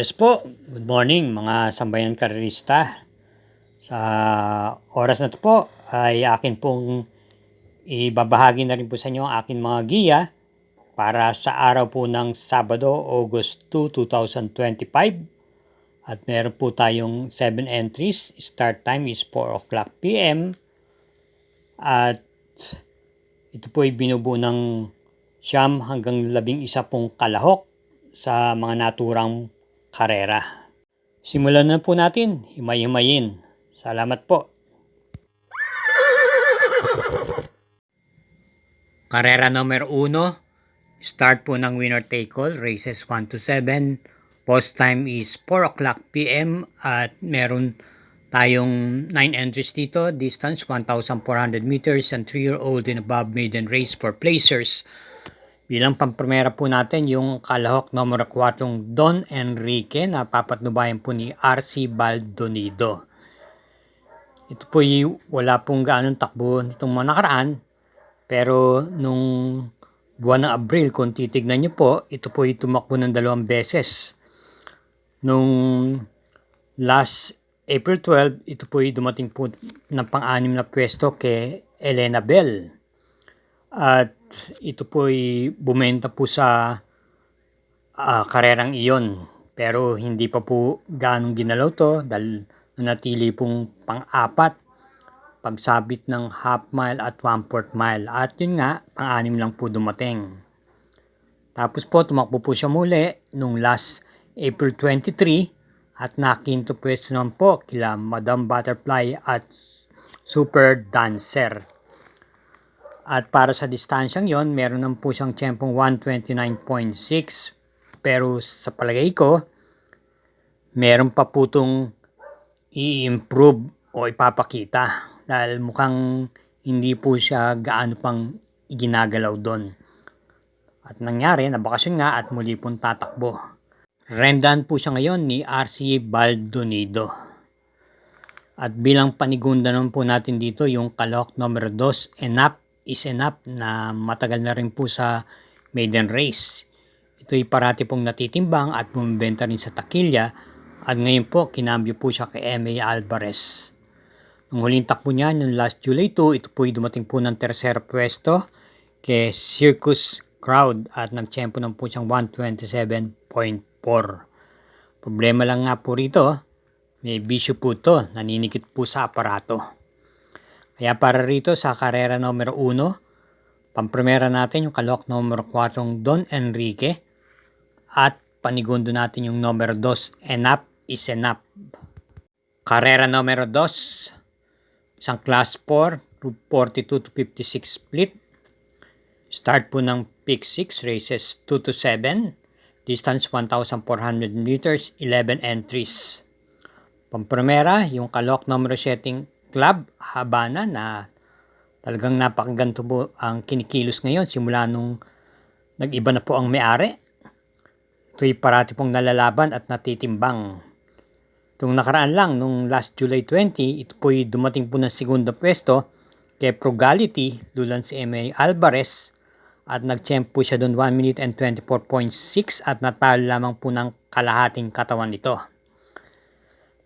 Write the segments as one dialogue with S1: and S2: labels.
S1: Yes po, good morning mga sambayan karerista. Sa oras na to po ay akin pong ibabahagi na rin po sa inyo ang aking mga giya para sa araw po ng Sabado, August 2, 2025. At meron po tayong 7 entries. Start time is 4 o'clock p.m. At ito po ay binubuo ng 9 hanggang 11 pong kalahok sa mga naturang karera. Simulan na po natin, himay-himayin. Salamat po. Karera number 1, start po ng winner take all, races 1 to 7. Post time is 4 o'clock p.m. at meron tayong 9 entries dito. Distance 1,400 meters and 3-year-old and above maiden race for placers. Bilang pamprimera po natin yung kalahok numero 4 Don Enrique na papatnubayan po ni RC Baldonido. Ito po wala pong gaanong takbo nitong mga nakaraan, pero nung buwan ng Abril kung titignan nyo po, ito po tumakbo ng 2 beses. Nung last April 12, ito po dumating po ng pang-6 na pwesto kay Elena Bell. At ito po bumenta po sa karerang iyon. Pero hindi pa po ganong ginalaw to dahil nanatili pong pang-4 pagsabit ng half mile at 1/4 mile. At yun nga, pang-6 lang po dumating. Tapos po tumakbo po siya muli nung last April 23 at nakinto pwesto naman po kila Madam Butterfly at Super Dancer. At para sa distansyang yon, meron naman po siyang tiyempong 1:29.6. Pero sa palagay ko, meron pa po itong i-improve o ipapakita. Dahil mukhang hindi po siya gaano pang ginagalaw doon. At nangyari, nabakasyon nga at muli pong tatakbo. Rendan po siya ngayon ni RC Baldonido. At bilang panigunda naman po natin dito, yung kalahok number 2, Enough is Enough na matagal na rin po sa maiden race. Ito'y parati pong natitimbang at bumibenta rin sa takilya at ngayon po kinambyo po siya kay M.A. Alvarez. Nung huling takbo niya noong last July 2, ito po'y dumating po ng tercer pwesto kay Circus Crowd at nagtiyempo ng po siyang 1:27.4. Problema lang nga po rito, may bisyo po ito, naninikit po sa aparato. Kaya para rito sa karera numero 1, pamprimera natin yung kalahok numero 4 Don Enrique at panigundo natin yung numero 2 Enough is Enough. Karera numero 2, isang class 4, group 42 to 56 split. Start po ng pick 6, races 2 to 7. Distance 1,400 meters, 11 entries. Pamprimera, yung kalahok numero 7 Club Habana na talagang napakaganto po ang kinikilos ngayon simula nung nag-iba na po ang may-ari. Ito'y parati pong nalalaban at natitimbang. Itong nakaraan lang, nung last July 20, ito po'y dumating po ng segunda pwesto kay Frugality, lulan si M.A. Alvarez at nag-champ po siya doon 1 minute and 24.6 at natalo lamang po ng kalahating katawan nito.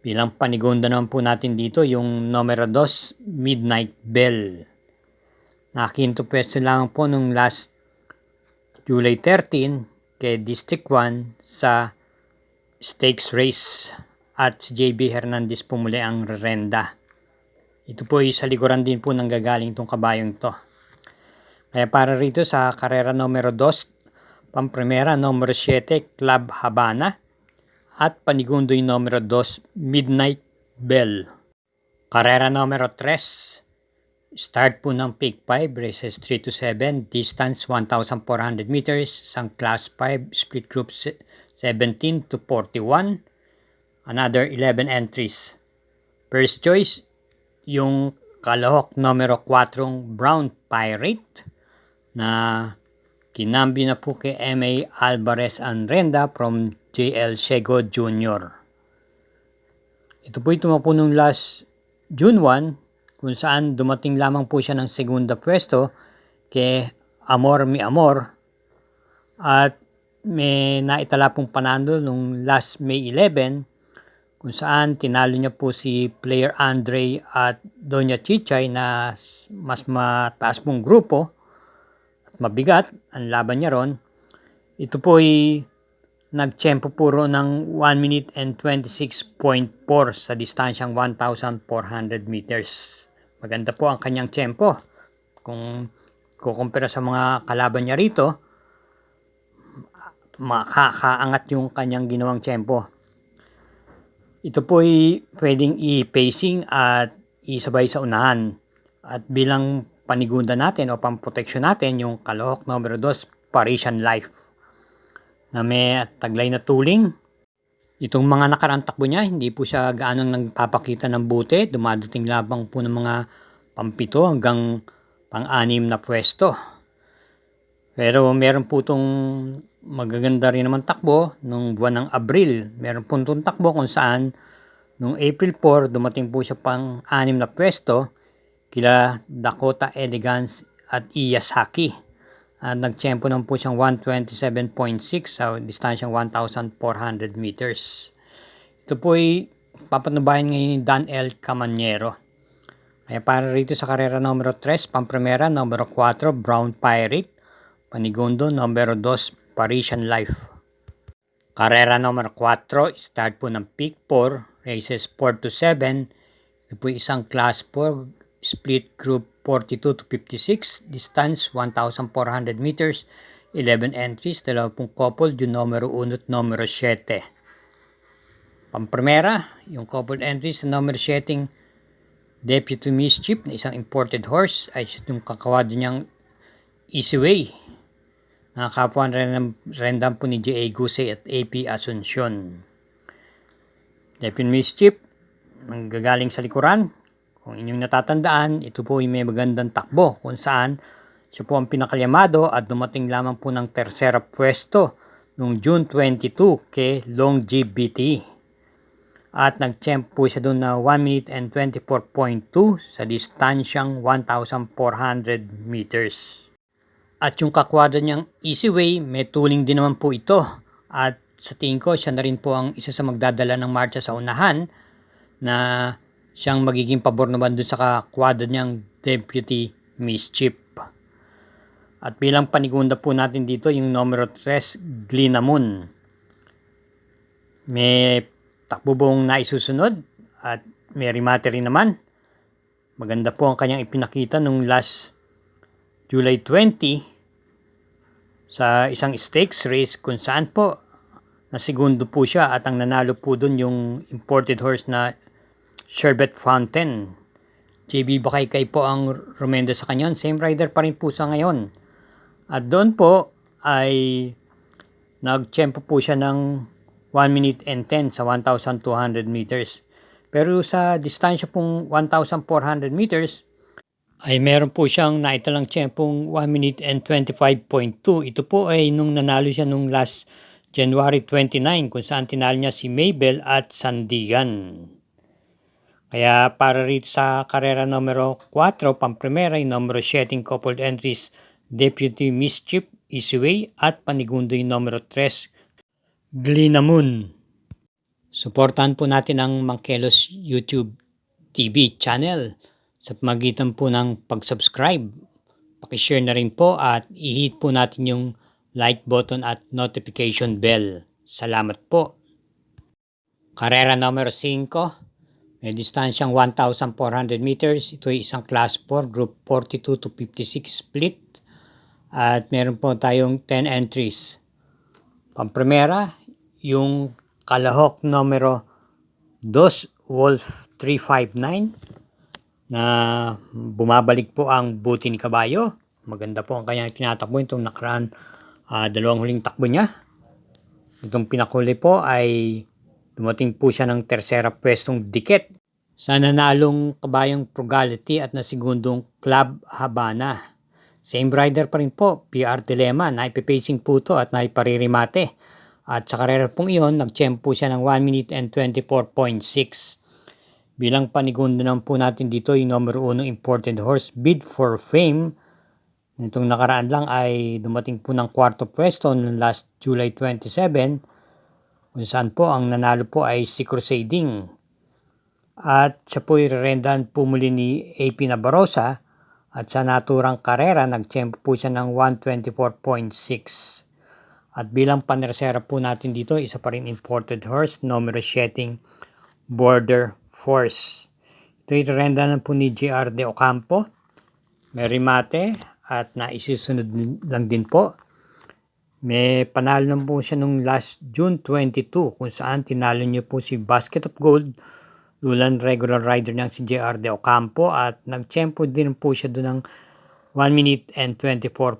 S1: Bilang panigunda naman po natin dito yung numero 2, Midnight Bell. Nakakinto pwesto lamang po nung last July 13 kay District 1 sa stakes race at si JB Hernandez po muli ang renda. Ito po sa likuran din po nang gagaling itong kabayong ito. Kaya para rito sa karera numero 2, pamprimera numero 7 Club Habana at panigundo yung numero 2 Midnight Bell. Karera numero 3, start po ng pick 5, races 3 to 7, distance 1,400 meters, isang class 5, split group 17 to 41, another 11 entries. First choice, yung kalahok numero 4 Brown Pirate na kinambyo na po kay M.A. Alvarez and Renda from J.L. Sego Jr. Ito po tumakbo nung last June 1 kung saan dumating lamang po siya ng segunda pwesto kay Amor Mi Amor at may naitala pong panalo nung last May 11 kung saan tinalo niya po si Player Andre at Doña Chichay na mas mataas pong grupo at mabigat ang laban niya ron. Ito po ay nagtsempo puro ng 1 minute and 26.4 sa distansyang 1,400 meters. Maganda po ang kanyang tsempo. Kung kukumpara sa mga kalaban niya rito, makakaangat yung kanyang ginawang tsempo. Ito po ay pwedeng i-pacing at isabay sa unahan. At bilang panigunda natin o pamproteksyon natin yung kalahok numero 2, Parisian Life, na may taglay na tuling. Itong mga nakaraang takbo niya, hindi po siya gaanong nagpapakita ng buti. Dumadating labang po ng mga pampito hanggang pang-anim na pwesto. Pero meron po itong magaganda rin naman takbo nung buwan ng Abril. Meron po itong takbo kung saan nung April 4, dumating po siya pang-anim na pwesto kila Dakota Elegance at Iyasaki. At nagtsempo naman po siyang 127.6 sa distansyang 1,400 meters. Ito po ay papatubayan ngayon ni Dan L. Camanero. Kaya para rito sa karera numero 3, Pamprimera, numero 4, Brown Pirate, Panigundo, numero 2, Parisian Life. Karera numero 4, start po ng Peak 4, races 4 to 7. Ito po isang class 4, split group 42 to 56, distance 1,400 meters, 11 entries, 20 coupled, yung numero 1 at numero 7. Pamprimera, yung coupled entries sa numero 7, Deputy Mischief na isang imported horse, ay yung kakawado niyang Easy Way. Nakakapuan rendam po ni J.A. Gusey at AP Asuncion. Deputy Mischief, nanggagaling sa likuran. Kung inyong natatandaan, ito po ay may magandang takbo kung saan siya po ang pinakalyamado at dumating lamang po ng tersera pwesto noong June 22 kay Long GBT. At nag-champ po siya doon na 1 minute and 24.2 sa distansyang 1,400 meters. At yung kakwadra niyang Easy Way, may tuling din naman po ito. At sa tingin ko, siya na rin po ang isa sa magdadala ng marcha sa unahan na siyang magiging pabor naman dun sa kakwadra niyang Deputy Mischief. At bilang panigunda po natin dito, yung numero 3, Glinamun. May takbo buong naisusunod at may remate rin naman. Maganda po ang kanyang ipinakita nung last July 20 sa isang stakes race kung saan po na segundo po siya at ang nanalo po dun yung imported horse na Sherbet Fountain. JB Bakaykay po ang rumenda sa kanya. Same rider pa rin po sa ngayon. At doon po ay nagtsempo po siya ng 1 minute and 10 sa 1,200 meters. Pero sa distansya pong 1,400 meters ay meron po siyang naitalang tsempong 1 minute and 25.2. Ito po ay nung nanalo siya nung last January 29 kung saan tinalo niya si Mabel at Sandigan. Kaya para rito sa karera numero 4, Pamprimera, yung numero 7 coupled entries, Deputy Mischief, Easy Way at Panigundo yung numero 3, Glinamun. Suportahan po natin ang Mangkelos YouTube TV channel sa pamagitan po ng pag-subscribe. Pakishare na rin po at i-hit po natin yung like button at notification bell. Salamat po. Karera numero 5. May distansyang 1,400 meters. Ito ay isang class 4, group 42 to 56 split. At meron po tayong 10 entries. Pamprimera, yung kalahok numero 2, Wolf 359, na bumabalik po ang buti ni kabayo. Maganda po ang kanyang tinatakbo itong nakaraan dalawang huling takbo niya. Itong pinakuli po ay dumating po siya ng tersera pwestong dikit sa nanalong kabayong Frugality at nasigundong Club Habana. Same rider pa rin po, PR Dilemma, naipipacing po ito at naiparirimate. At sa karera pong iyon, nag-champ po siya ng 1 minute and 24.6. Bilang panigundo naman po natin dito yung numero 1 imported horse, Bid for Fame, Nitong nakaraan lang ay dumating po ng kwarto pwesto noong last July 27, kung saan po ang nanalo po ay si Crusading. At siya po irerendahan po muli ni AP Nabarosa at sa naturang karera nagtsempo po siya ng 124.6. At bilang panersera po natin dito, isa pa rin imported horse, numero 7, Border Force. Ito irerendahan po ni JR de Ocampo, may remate at naisusunod lang din po. May panalo na po siya nung last June 22 kung saan tinalo niyo po si Basket of Gold, Lulan regular rider niyang si JR de Ocampo at nagtsempo din po siya doon ng 1 minute and 24.6.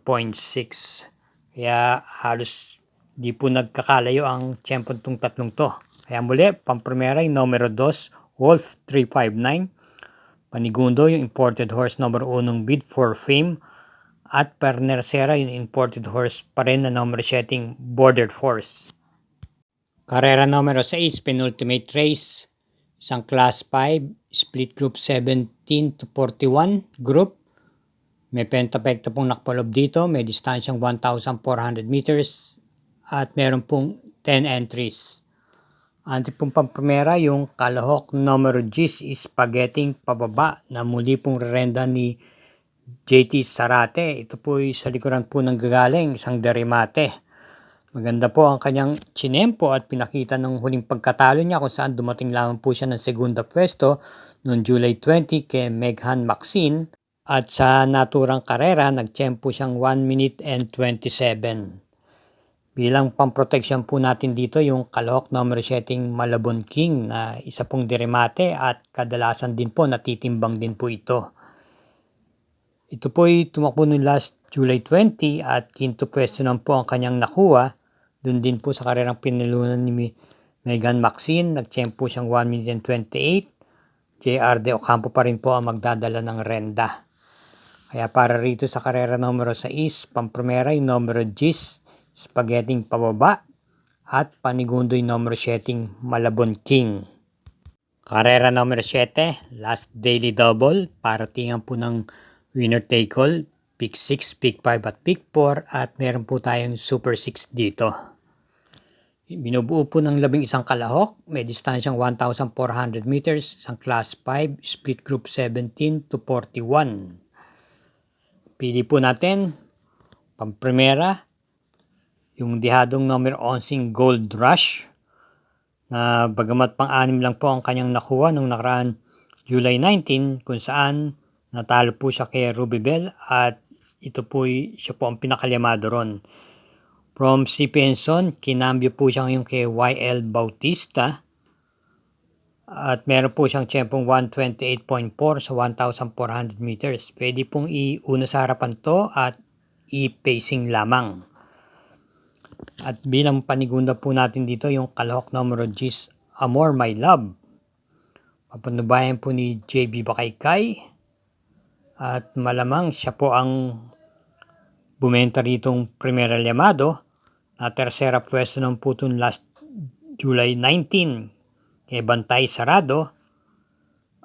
S1: Kaya halos di po nagkakalayo ang tsempo itong tatlong to. Kaya muli, pamprimera yung numero 2, Wolf 359. Panigundo yung imported horse number 1, Bid for Fame. At pernersera yung imported horse pa rin na numero 7, Border Force. Karera numero 6, penultimate race. Isang class 5, split group 17 to 41 group. May pentapekta pong nakapalob dito. May distansyang 1,400 meters at meron pong 10 entries. Anti pong pamprimera yung kalahok numero 10 is Spaghetti pababa na muli pong rerenda ni JT Sarate. Ito po ay sa likuran po ng gagaling, isang derimate. Maganda po ang kanyang chinempo at pinakita ng huling pagkatalo niya kung saan dumating lamang po siya ng segunda pwesto noong July 20 kay Meghan Maxine at sa naturang karera nagtsempo siyang 1 minute and 27. Bilang pamproteksyon po natin dito yung kalahok numero 7 Malabon King na isa pong derimate at kadalasan din po natitimbang din po ito. Ito po ay tumakbo noong last July 20 at quinto pwesto naman po ang kanyang nakuha. Doon din po sa karerang pinalunan ni Meghan Maxine, nagtsempo siyang 1 minute and 28. JR de Ocampo pa rin po ang magdadala ng renda. Kaya para rito sa karera numero 6, pamprimera yung numero 10, Spaghetti pababa at panigundo yung numero 7, Malabon King. Karera numero 7, last daily double, para tingan po ng winner take all, pick 6, pick 5 at pick 4 at meron po tayong super 6 dito. Binubuo po ng 11 kalahok, may distansyang 1,400 meters, isang class 5, split group 17 to 41. Pili po natin, pamprimera, yung dihadong number 11 Gold Rush, na bagamat pang-anim lang po ang kanyang nakuha nung nakaraan July 19, kung saan natalo po siya kay Ruby Bell at ito po siya po ang pinakalyamado ron. From C. Penson, kinambyo po siya ngayon kay YL Bautista. At meron po siyang tiyempong 128.4 sa 1,400 meters. Pwede pong iuna sa harapan to at i-pacing lamang. At bilang panigunda po natin dito yung kalahok numero 10, Amor My Love. Papanubayan po ni JB Bakaykay. At malamang siya po ang bumenta ritong Primera Llamado na tersera pwesto ng putong last July 19 kay Bantay Sarado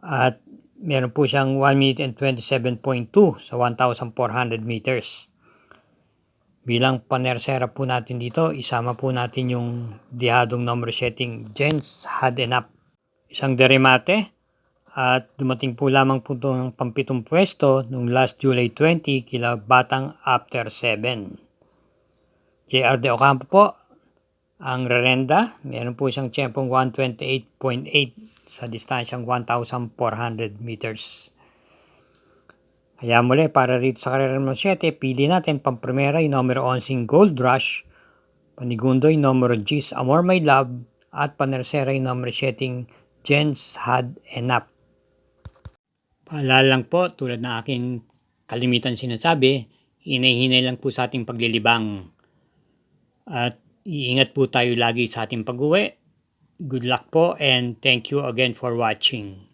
S1: at meron po siyang 1 minute and 27.2 sa 1,400 meters. Bilang panersera po natin dito, isama po natin yung dihadong number setting Jens Had Enough. Isang derimate at dumating po lamang po ito ng pampitong pwesto noong last July 20 kila Batang After 7. JR de Ocampo po ang rerenda. Meron po siyang tiyempong 128.8 sa distansyang 1,400 meters. Kaya muli, para rito sa karera numero 7, pili natin pamprimera yung numero 11 Gold Rush, panigundo yung numero 10 Amor My Love, at panersera yung numero 7 Jens Had Enough. Paalala lang po, tulad ng aking kalimitan sinasabi, hinay-hinay lang po sa ating paglilibang. At iingat po tayo lagi sa ating pag-uwi. Good luck po and thank you again for watching.